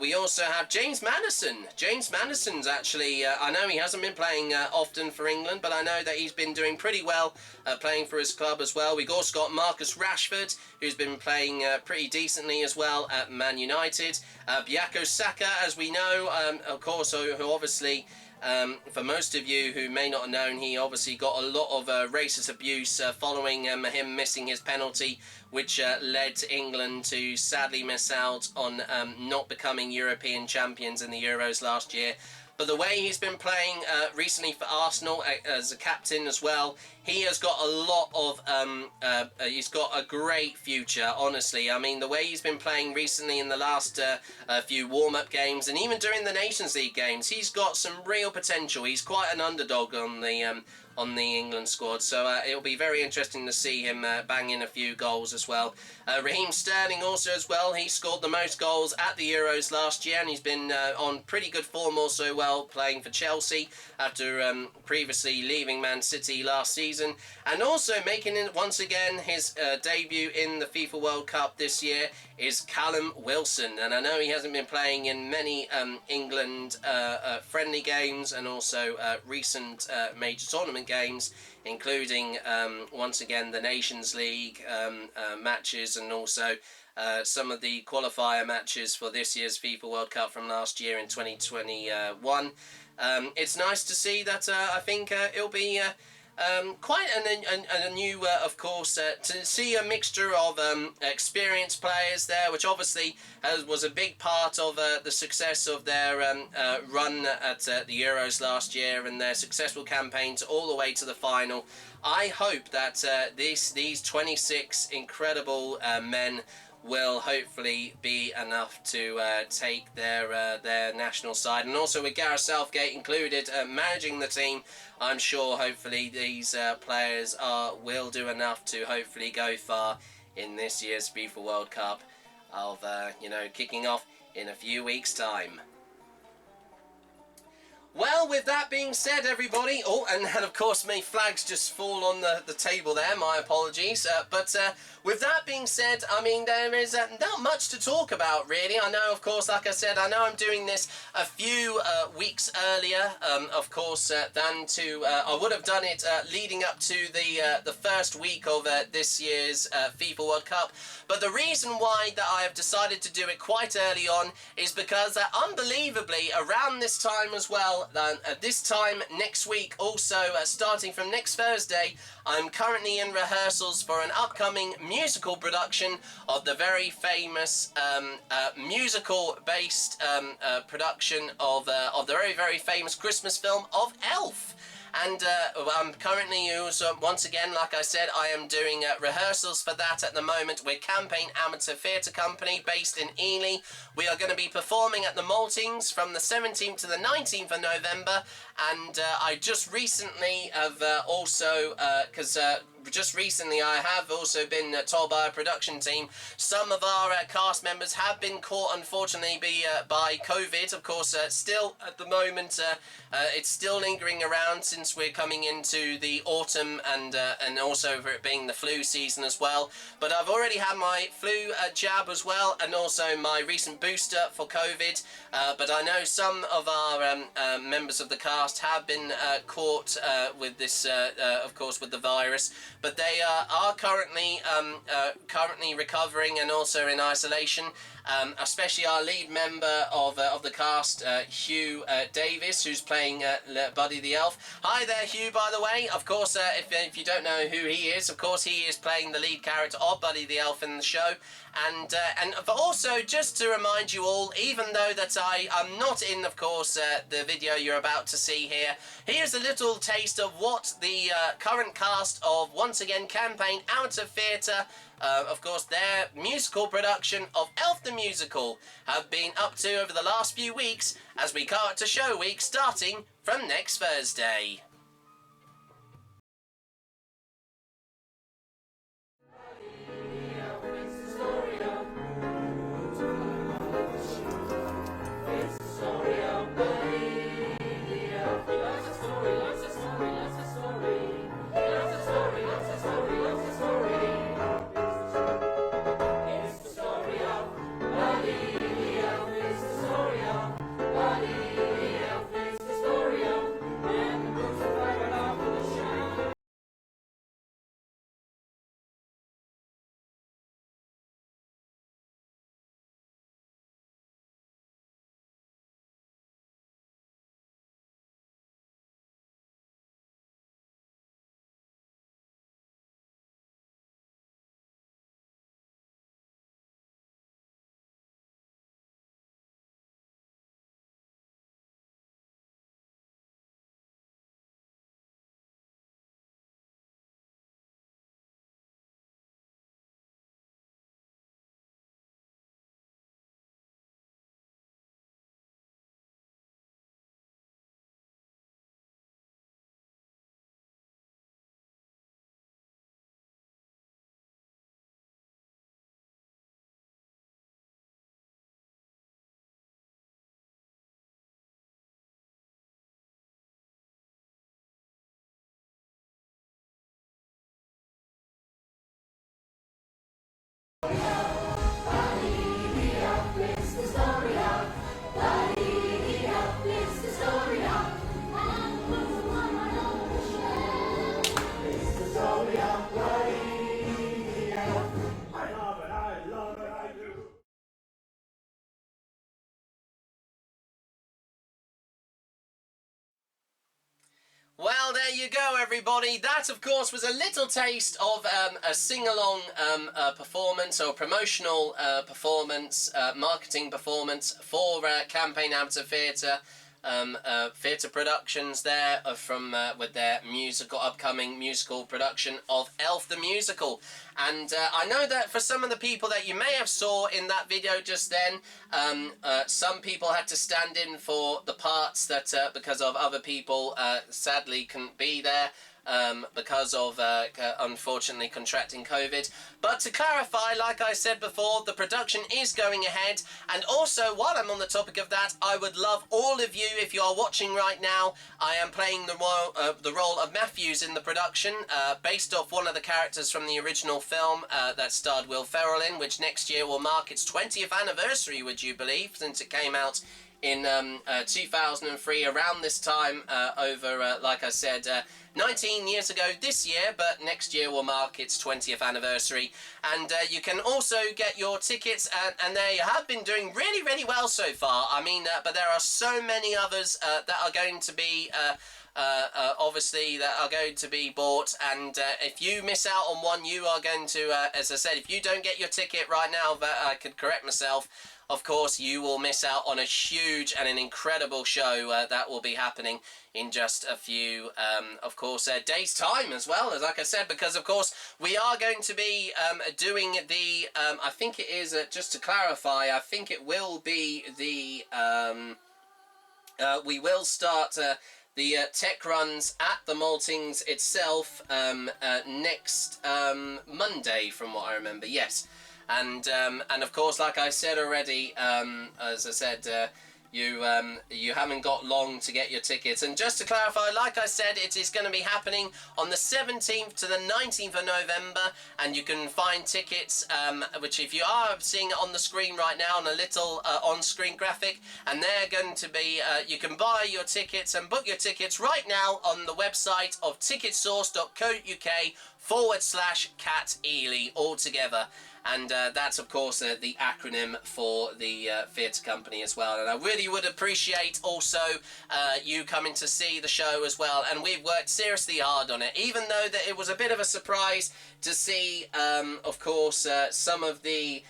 Speaker 1: We also have James Maddison. James Maddison's actually, I know he hasn't been playing often for England, but I know that he's been doing pretty well playing for his club as well. We've also got Marcus Rashford, who's been playing pretty decently as well at Man United. Bukayo Saka, as we know, of course, who obviously... for most of you who may not have known, he obviously got a lot of racist abuse following him missing his penalty, which led England to sadly miss out on not becoming European champions in the Euros last year. But the way he's been playing recently for Arsenal as a captain as well, he has got a lot of, he's got a great future, honestly. I mean, the way he's been playing recently in the last few warm-up games, and even during the Nations League games, he's got some real potential. He's quite an underdog on the England squad, so it'll be very interesting to see him bang in a few goals as well. Raheem Sterling also as well, he scored the most goals at the Euros last year, and he's been on pretty good form also well playing for Chelsea after previously leaving Man City last season, and also making it once again his debut in the FIFA World Cup this year is Callum Wilson. And I know he hasn't been playing in many England friendly games and also recent major tournament games, including once again the Nations League matches and also some of the qualifier matches for this year's FIFA World Cup from last year in 2021. It's nice to see that I think it'll be quite a new, of course, to see a mixture of experienced players there, which obviously was a big part of the success of their run at the Euros last year and their successful campaigns all the way to the final. I hope that these 26 incredible men will hopefully be enough to take their national side, and also with Gareth Southgate included managing the team, I'm sure hopefully these players will do enough to hopefully go far in this year's FIFA World Cup of kicking off in a few weeks' time. Well, with that being said, everybody... Oh, and of course, my flags just fall on the table there. My apologies. But with that being said, I mean, there is not much to talk about, really. I know, of course, like I said, I know I'm doing this a few weeks earlier, of course, than to... I would have done it leading up to the first week of this year's FIFA World Cup. But the reason why that I have decided to do it quite early on is because, unbelievably, around this time as well, this time next week, also starting from next Thursday, I'm currently in rehearsals for an upcoming musical production of the very famous musical-based production of the very, very famous Christmas film of Elf. And I'm currently, once again, like I said, I am doing rehearsals for that at the moment with Campaign Amateur Theatre Company based in Ely. We are going to be performing at the Maltings from the 17th to the 19th of November. And I just recently have also, just recently I have also been told by a production team, some of our cast members have been caught, unfortunately, by COVID. Of course, still at the moment, it's still lingering around since we're coming into the autumn and also for it being the flu season as well. But I've already had my flu jab as well, and also my recent booster for COVID. But I know some of our members of the cast have been caught with this, of course, with the virus. But they are currently recovering and also in isolation. Especially our lead member of the cast, Hugh Davis, who's playing Buddy the Elf. Hi there, Hugh, by the way. Of course, if you don't know who he is, of course he is playing the lead character of Buddy the Elf in the show. And also, just to remind you all, even though that I am not in, of course, the video you're about to see here, here's a little taste of what the current cast of, once again, Campaign Amateur Theatre, of course, their musical production of Elf the Musical have been up to over the last few weeks as we go to show week starting from next Thursday. Well, there you go, everybody. That, of course, was a little taste of a sing-along performance or promotional performance, marketing performance for Campaign Amateur Theatre. Theatre productions there from with their upcoming musical production of Elf the Musical. And I know that for some of the people that you may have saw in that video just then, some people had to stand in for the parts that because of other people sadly couldn't be there. because of unfortunately contracting COVID. But to clarify, like I said before, the production is going ahead. And also, while I'm on the topic of that, I would love all of you, if you are watching right now, I am playing the role of Matthews in the production, based off one of the characters from the original film that starred Will Ferrell in, which next year will mark its 20th anniversary, would you believe, since it came out in 2003, around this time, like I said, 19 years ago this year, but next year will mark its 20th anniversary. And you can also get your tickets, and they have been doing really, really well so far. I mean, but there are so many others that are going to be obviously that are going to be bought, and if you miss out on one, you are going to, as I said, if you don't get your ticket right now, but I could correct myself, of course, you will miss out on a huge and an incredible show that will be happening in just a few, of course, days' time as well, as like I said, because, of course, we are going to be doing the, I think it is, just to clarify, I think it will be the, we will start the tech runs at the Maltings itself next Monday, from what I remember, yes. And of course, like I said already, as I said, you haven't got long to get your tickets. And just to clarify, like I said, it is going to be happening on the 17th to the 19th of November, and you can find tickets, which if you are seeing it on the screen right now, on a little on-screen graphic, and they're going to be, you can buy your tickets and book your tickets right now on the website of ticketsource.co.uk/Cat Ely altogether. And that's, of course, the acronym for the theatre company as well. And I really would appreciate also you coming to see the show as well. And we've worked seriously hard on it, even though that it was a bit of a surprise to see, of course, some of the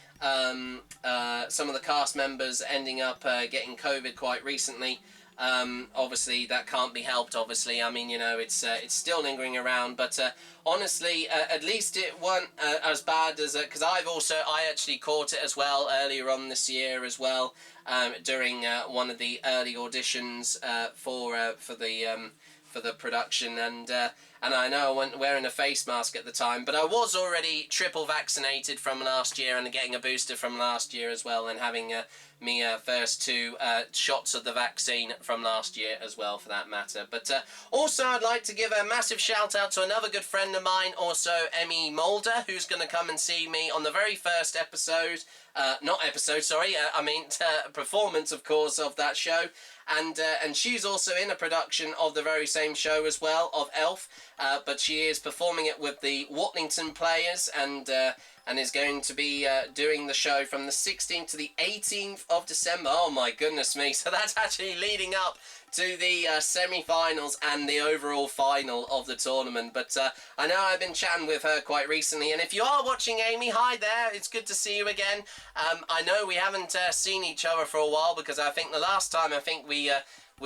Speaker 1: cast members ending up getting COVID quite recently. Obviously that can't be helped, obviously. I mean, you know, it's still lingering around, but honestly, at least it wasn't as bad as, because I actually caught it as well earlier on this year as well, during one of the early auditions for the production, and I know I wasn't wearing a face mask at the time, but I was already triple vaccinated from last year and getting a booster from last year as well, and having me first two shots of the vaccine from last year as well, for that matter. But also I'd like to give a massive shout out to another good friend of mine, also Emmy Mulder, who's going to come and see me on the very first episode, performance, of course, of that show. And she's also in a production of the very same show as well, of Elf, but she is performing it with the Watlington Players, and is going to be doing the show from the 16th to the 18th of December. Oh my goodness me, so that's actually leading up to the semi-finals and the overall final of the tournament. But I know I've been chatting with her quite recently, and if you are watching, Amy, hi there, it's good to see you again. I know we haven't seen each other for a while, because I think the last time we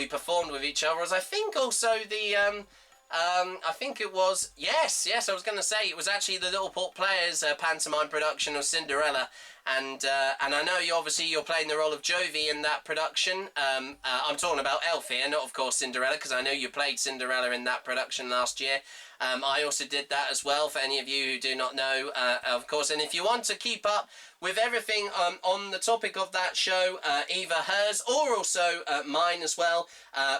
Speaker 1: performed with each other was, I think, also the I think it was, yes, I was going to say, it was actually the Little Port Players pantomime production of Cinderella, and I know you're playing the role of Jovi in that production. I'm talking about Elf here, not of course Cinderella, because I know you played Cinderella in that production last year. I also did that as well, for any of you who do not know, of course. And if you want to keep up with everything on the topic of that show, either hers or also mine as well,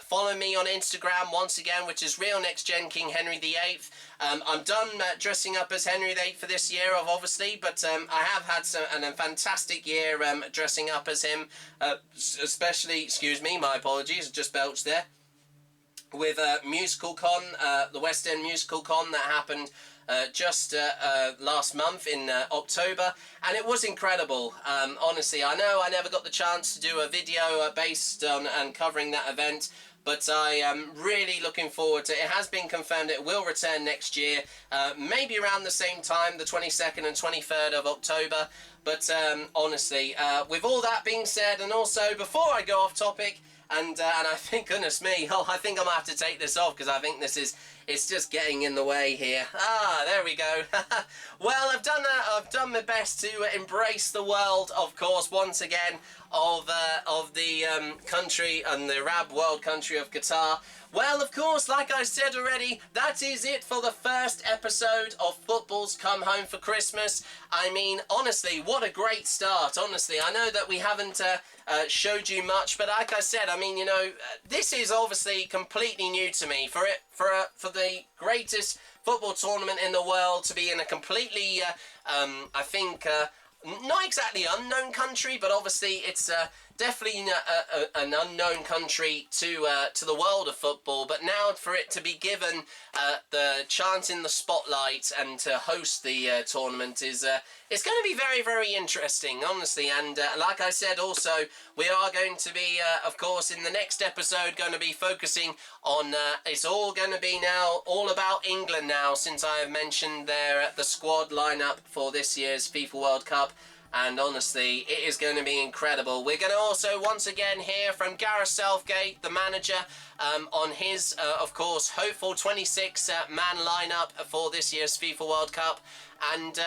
Speaker 1: follow me on Instagram once again, which is Real Next Gen King Henry VIII. I'm done dressing up as Henry VIII for this year, obviously, but I have had a fantastic year dressing up as him, especially, excuse me, my apologies, I just belched there, with Musical Con, the West End Musical Con that happened just last month in October, and it was incredible. Honestly, I know I never got the chance to do a video based on and covering that event, but I am really looking forward to it. It has been confirmed it will return next year, maybe around the same time, the 22nd and 23rd of October. But honestly, with all that being said, and also before I go off topic, and I think, goodness me, I think I'm gonna have to take this off because I think it's just getting in the way here. There we go. Well, I've done my best to embrace the world, of course, once again, of the country and the Arab world country of Qatar. Well, of course, like I said already, that is it for the first episode of Football's Come Home for Christmas. I mean, honestly, what a great start, honestly. I know that we haven't showed you much, but like I said, I mean, you know, this is obviously completely new to me. For the greatest football tournament in the world to be in a completely, I think, not exactly unknown country, but obviously it's definitely an unknown country to the world of football. But now for it to be given the chance in the spotlight and to host the tournament is it's going to be very, very interesting, honestly. And like I said, also we are going to be, of course, in the next episode, going to be focusing on. It's all going to be now all about England now, since I have mentioned the squad lineup for this year's FIFA World Cup. And honestly, it is going to be incredible. We're going to also once again hear from Gareth Southgate, the manager, on his, of course, hopeful 26-man lineup for this year's FIFA World Cup. And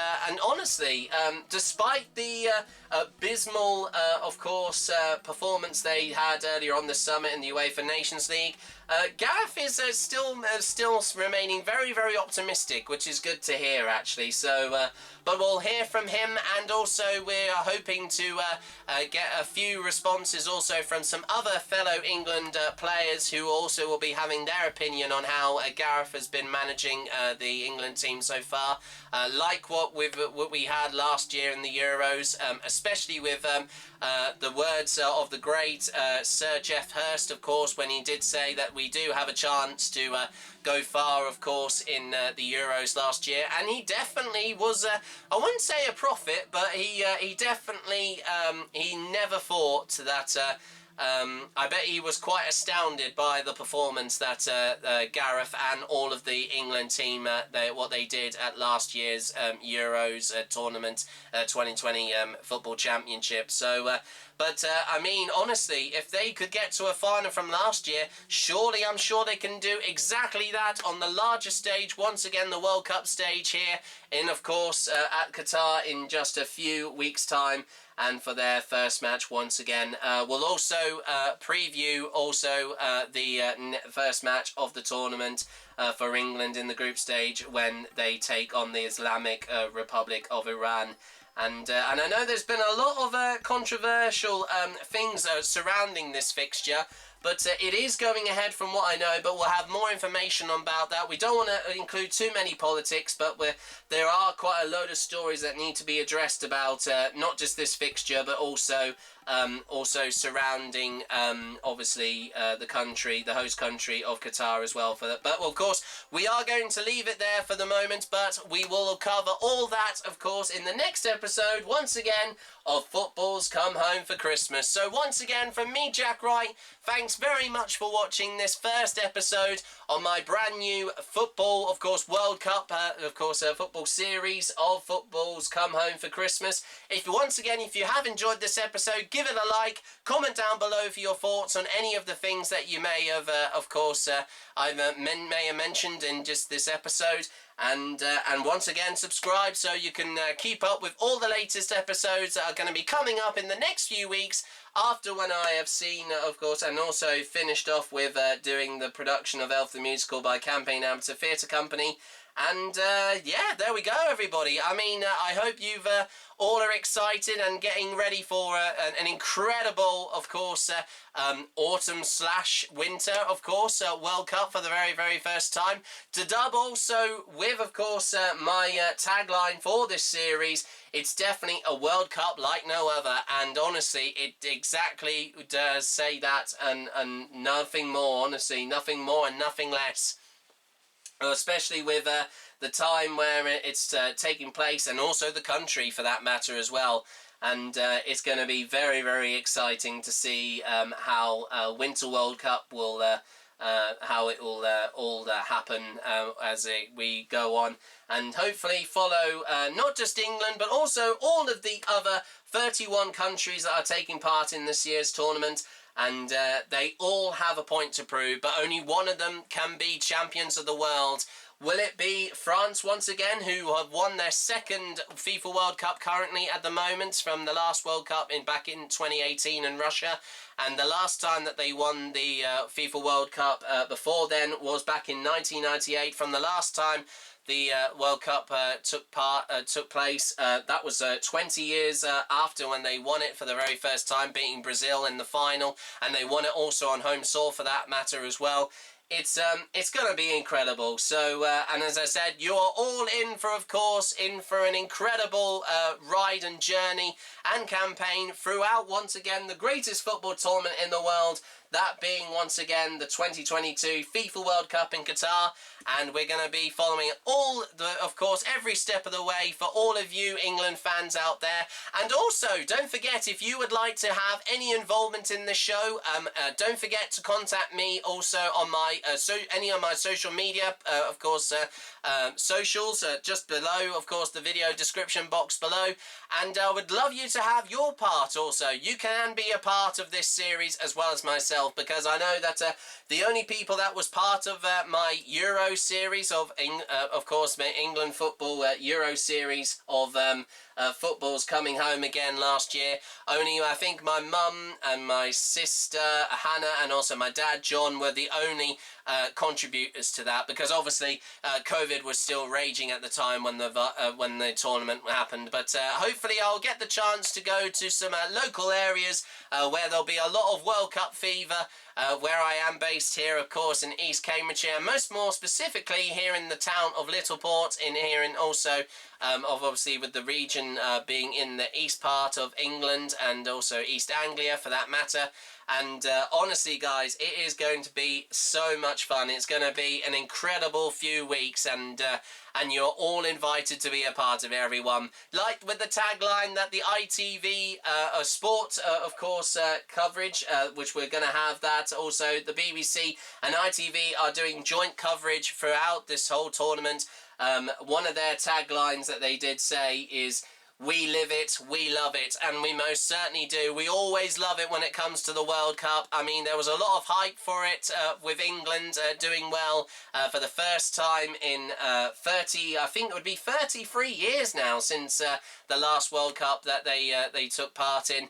Speaker 1: honestly, despite the abysmal, of course, performance they had earlier on the summit in the UEFA Nations League, Gareth is still remaining very, very optimistic, which is good to hear, actually. So, but we'll hear from him, and also we're hoping to get a few responses also from some other fellow England players who also will be having their opinion on how Gareth has been managing the England team so far. Like what we had last year in the Euros, especially with the words of the great Sir Geoff Hurst, of course, when he did say that we do have a chance to go far, of course, in the Euros last year. And he definitely was, I wouldn't say a prophet, but he definitely, he never thought that... I bet he was quite astounded by the performance that Gareth and all of the England team, what they did at last year's Euros tournament, 2020 Football Championship. So, but I mean, honestly, if they could get to a final from last year, surely I'm sure they can do exactly that on the larger stage, once again the World Cup stage here in, of course, at Qatar in just a few weeks' time. And for their first match, once again, we'll also preview also the first match of the tournament for England in the group stage when they take on the Islamic Republic of Iran. And I know there's been a lot of controversial things surrounding this fixture, but it is going ahead from what I know, but we'll have more information about that. We don't want to include too many politics, but there are quite a load of stories that need to be addressed about not just this fixture, but also surrounding, obviously, the host country of Qatar as well. But of course, we are going to leave it there for the moment, but we will cover all that, of course, in the next episode, once again, of Football's Come Home for Christmas. So once again, from me, Jack Wright, thanks very much for watching this first episode on my brand new football, of course, World Cup, of course, football series of Football's Come Home for Christmas. If you have enjoyed this episode, give it a like, comment down below for your thoughts on any of the things that you may have, of course, I may have mentioned in just this episode. And once again, subscribe so you can keep up with all the latest episodes that are going to be coming up in the next few weeks, after when I have seen, of course, and also finished off with doing the production of Elf the Musical by Campaign Amateur Theatre Company. And yeah, there we go, everybody. I mean, I hope you've all are excited and getting ready for an incredible, of course, autumn/winter, of course, World Cup for the very, very first time. To dub also with, of course, my tagline for this series, it's definitely a World Cup like no other, and honestly, it exactly does say that, and nothing more, honestly, nothing more and nothing less. Especially with the time where it's taking place, and also the country for that matter as well. And it's going to be very, very exciting to see how Winter World Cup will, how it will all happen as we go on. And hopefully follow not just England, but also all of the other 31 countries that are taking part in this year's tournament. and they all have a point to prove, but only one of them can be champions of the world. Will it be France once again, who have won their second FIFA World Cup currently at the moment from the last World Cup back in 2018 in Russia? And the last time that they won the FIFA World Cup before then was back in 1998. From the last time the World Cup took place, that was 20 years after when they won it for the very first time, beating Brazil in the final, and they won it also on home soil for that matter as well. It's going to be incredible. So, and as I said, you are all in for an incredible ride and journey and campaign throughout, once again, the greatest football tournament in the world, that being, once again, the 2022 FIFA World Cup in Qatar. And we're going to be following every step of the way for all of you England fans out there. And also, don't forget, if you would like to have any involvement in the show, don't forget to contact me also on my any of my social media, socials, just below, of course, the video description box below. And I would love you to have your part also. You can be a part of this series as well as myself, because I know that the only people that was part of my Euro series of course, my England football Euro series of footballs coming home again last year, only I think my mum and my sister Hannah and also my dad John were the only contributors to that, because obviously COVID was still raging at the time when the tournament happened. But hopefully I'll get the chance to go to some local areas where there'll be a lot of World Cup fever, where I am based here, of course, in East Cambridgeshire, more specifically here in the town of Littleport, obviously with the region being in the east part of England and also East Anglia for that matter. And honestly, guys, it is going to be so much fun. It's going to be an incredible few weeks, and you're all invited to be a part of it, everyone. Like with the tagline that the ITV sport, coverage, which we're going to have that. Also, the BBC and ITV are doing joint coverage throughout this whole tournament. One of their taglines that they did say is, "We live it, we love it," and we most certainly do. We always love it when it comes to the World Cup. I mean, there was a lot of hype for it with England doing well for the first time in 33 years now since the last World Cup that they took part in.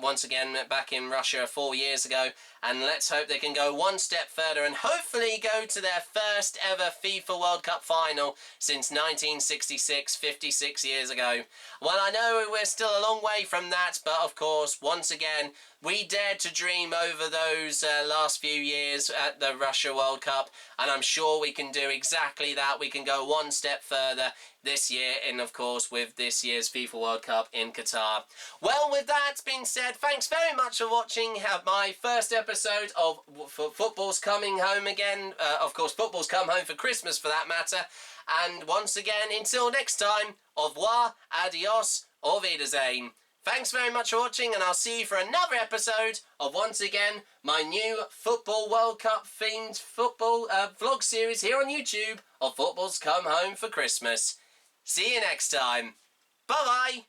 Speaker 1: Once again, back in Russia 4 years ago. And let's hope they can go one step further and hopefully go to their first ever FIFA World Cup final since 1966, 56 years ago. Well, I know we're still a long way from that, but of course, once again, we dared to dream over those last few years at the Russia World Cup, and I'm sure we can do exactly that. We can go one step further this year, and of course with this year's FIFA World Cup in Qatar. Well, with that being said, thanks very much for watching my first episode of Football's Coming Home again. Of course, football's come home for Christmas for that matter. And once again, until next time, au revoir, adios, auf Wiedersehen. Thanks very much for watching, and I'll see you for another episode of, once again, my new Football World Cup themed football vlog series here on YouTube of Football's Come Home for Christmas. See you next time. Bye-bye.